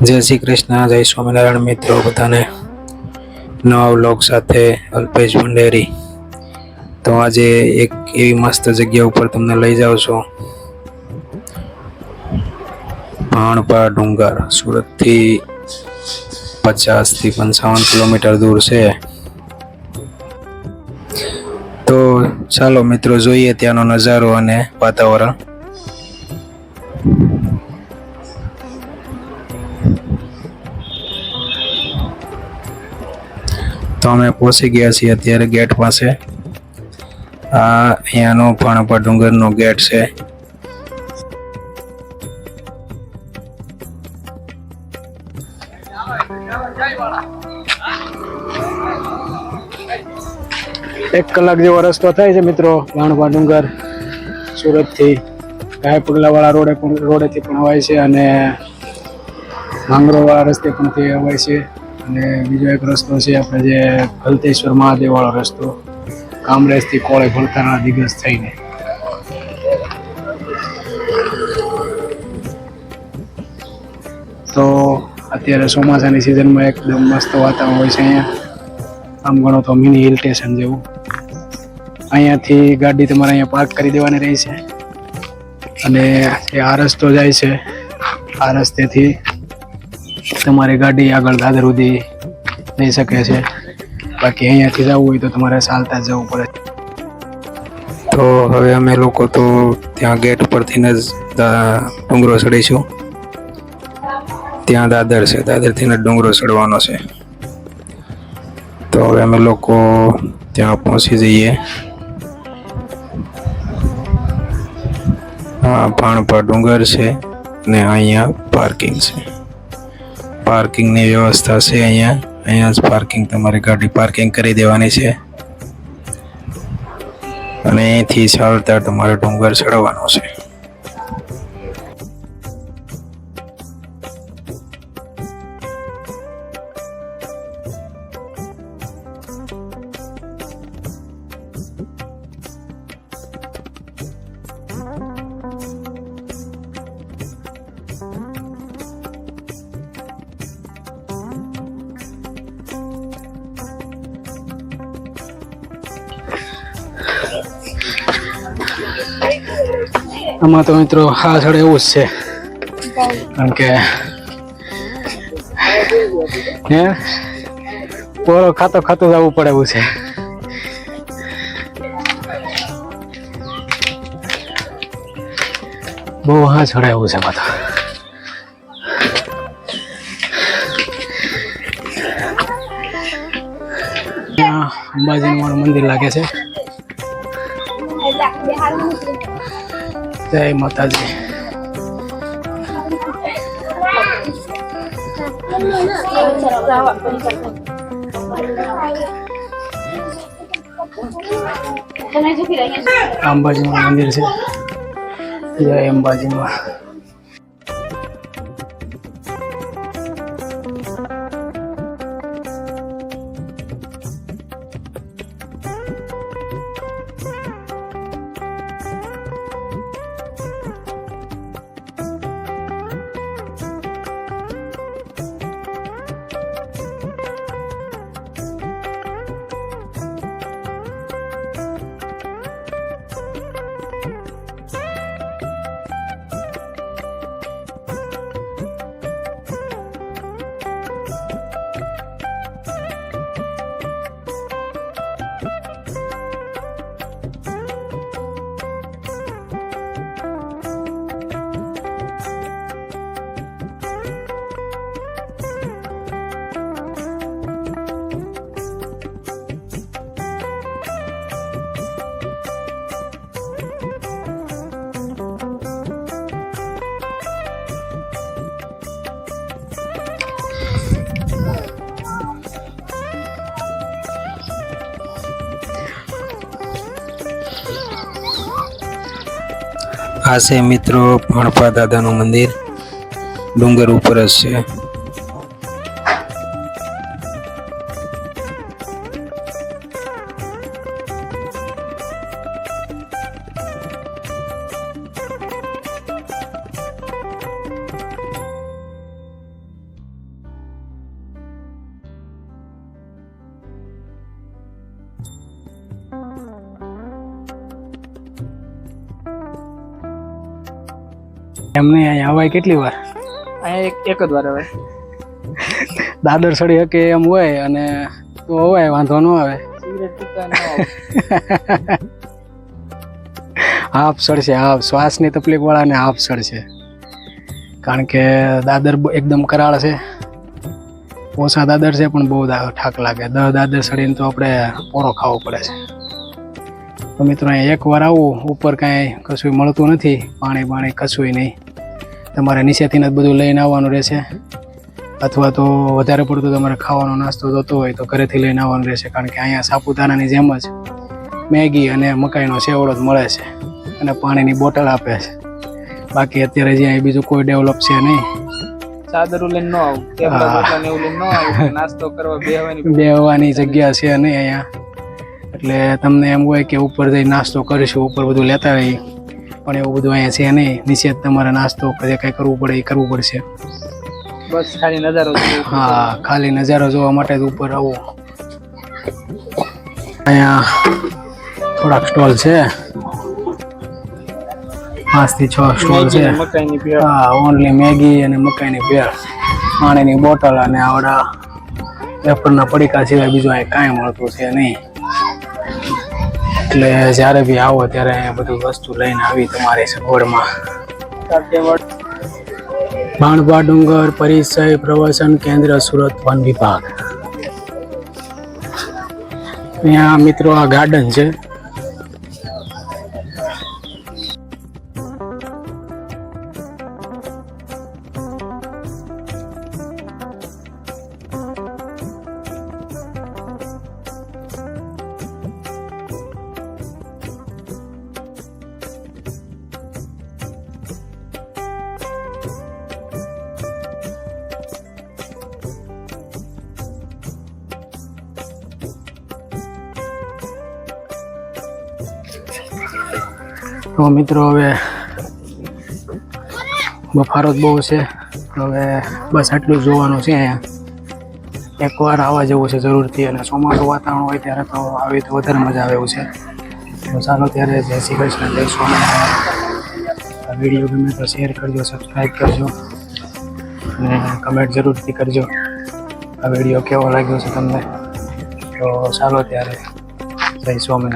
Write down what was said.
જય શ્રી કૃષ્ણ, જય સ્વામિનારાયણ મિત્રો બધાને નવા વ્લોગ સાથે અલ્પેશ ભંડેરી। તો આજે એક એવી મસ્ત જગ્યા ઉપર તમને લઈ જાઉં છું, ભાણપા ડુંગર। સુરતથી 50 થી 55 કિલોમીટર દૂર છે। તો ચાલો મિત્રો જોઈએ ત્યાંનો નજારો અને વાતાવરણ। તો અમે પહોંચી ગયા છીએ અત્યારે ગેટ પાસે। આ અહીંયાનો ભાણપા ડુંગરનો ગેટ છે। એક કલાક જેવો રસ્તો થાય છે મિત્રો ભાણપા ડુંગર સુરતથી। ગાય પગલાવાળા રોડેથી પણ હોય છે અને માંગરોળવાળા રસ્તે પણ હોય છે। અને બીજો એક રસ્તો છે આપણે જે ગલતેશ્વર મહાદેવ વાળો રસ્તો, કામરેજથી કોળે ભલતાના દિગ્ગજ થઈને। તો અત્યારે ચોમાસાની સિઝનમાં એકદમ મસ્ત વાતાવરણ હોય છે અહીંયા। આમ ગણો તો મિની હિલ સ્ટેશન જેવું। અહીંયાથી ગાડી તમારે અહીંયા પાર્ક કરી દેવાની રહી છે અને આ રસ્તો જાય છે, આ રસ્તેથી તમારી ગાડી આગળ દાદર સુધી જઈ શકે છે। બાકી અહીંયાથી જવું હોય તો તમારે ચાલતા જ જવું પડે। તો હવે અમે લોકો તો ત્યાં ગેટ ઉપરથી જ ડુંગરો ચડીશું। ત્યાં દાદર છે, દાદરથી જ ડુંગરો ચડવાનો છે। તો હવે અમે લોકો ત્યાં પહોંચી જઈએ। હા, ભાણપા ડુંગર છે ને અહીંયા પાર્કિંગ છે। પાર્કિંગની વ્યવસ્થા છે અહીંયા જ પાર્કિંગ, તમારી ગાડી પાર્કિંગ કરી દેવાની છે અને અહીંથી ચાલતા તમારે ડુંગર ચડવાનો છે। આમાં તો મિત્રો આ સ્થળ એવું જ છે, કારણ કે પોરો ખાતો જવું પડે એવું છે। બહુ હા ચડાયું છે માથા। અંબાજીનું મંદિર લાગે છે। જય માતાજી। અંબાજીનું મંદિર છે, જય અંબાજીમાં। આ છે મિત્રો ભાણપા દાદાનું મંદિર, ડુંગર ઉપર જ છે। એમને અહીંયા હવાય કેટલી વાર? અહીંયા એક જ વાર હવે દાદર ચડી શકે એમ હોય અને તો હવાય વાંધો ન આવે. સિગરેટ પીતા ન આવે. હાફ ચડશે, હાફ શ્વાસની તકલીફ વાળાને હાફ ચડશે, કારણ કે દાદર એકદમ કરાળ છે. ઓછા દાદર છે પણ બહુ ઠાક લાગે. 10 દાદર ચડીને તો આપણે પોરો ખાવો પડે છે. તો મિત્રો અહીંયા એક વાર આવું, ઉપર કાંઈ કશું મળતું નથી, પાણી કશું નહીં. તમારે નીચેથી જ બધું લઈને આવવાનું રહેશે, અથવા તો વધારે પડતું તમારે ખાવાનો નાસ્તો જોતો હોય તો ઘરેથી લઈને આવવાનું રહેશે, કારણ કે અહીંયા સાપુતારાની જેમ જ મેગી અને મકાઈનો સેવડો જ મળે છે અને પાણીની બોટલ આપે છે. બાકી અત્યારે જે અહીં બીજું કોઈ ડેવલપ છે નહીં. ચાદરો લઈને ન આવું, ટેબલા બોટલા ને એવું લઈને ન આવું, નાસ્તો કરવા બેહવાની જગ્યા છે નહીં અહીંયા. એટલે તમને એમ હોય કે ઉપર જઈ નાસ્તો કરીશું, ઉપર બધું લેતા રહી, પણ એવું બધું અહીંયા છે નહીં. નીચે તમારે નાસ્તો જે કંઈ કરવું પડે એ કરવું પડશે. બસ ખાલી નજારો જોવો. હા, ખાલી નજારો જોવા માટે જ ઉપર આવું. અહીંયા થોડાક સ્ટોલ છે, 5 થી 6 સ્ટોલ છે. મકાઈની ભેળ. હા, ઓનલી મેગી અને મકાઈની ભેળ, પાણીની બોટલ અને આવડા વેફરના પડીકા સિવાય બીજું અહીં કાંઈ મળતું છે નહીં. એટલે જ્યારે બી આવો ત્યારે અહીંયા બધું વસ્તુ લઈને આવી તમારી સગવડમાં. ભાણભા ડુંગર પરિસય પ્રવાસન કેન્દ્ર, સુરત વન વિભાગ. અહીંયા મિત્રો આ ગાર્ડન છે. તો મિત્રો હવે બફારો જ બહુ છે, હવે બસ આટલું જ જોવાનું છે. અહીંયા એકવાર આવવા જેવું છે જરૂરથી, અને ચોમાસું વાતાવરણ હોય ત્યારે તો આવી તો વધારે મજા આવે એવું છે. તો ચાલો ત્યારે જય શ્રી કૃષ્ણ, જય સ્વામિનારાયણ. આ વિડીયો ગમે તો શેર કરજો, સબસ્ક્રાઈબ કરજો અને કમેન્ટ જરૂરથી કરજો આ વિડીયો કેવો લાગ્યો છે તમને. તો ચાલો ત્યારે જય સ્વામિનારાયણ.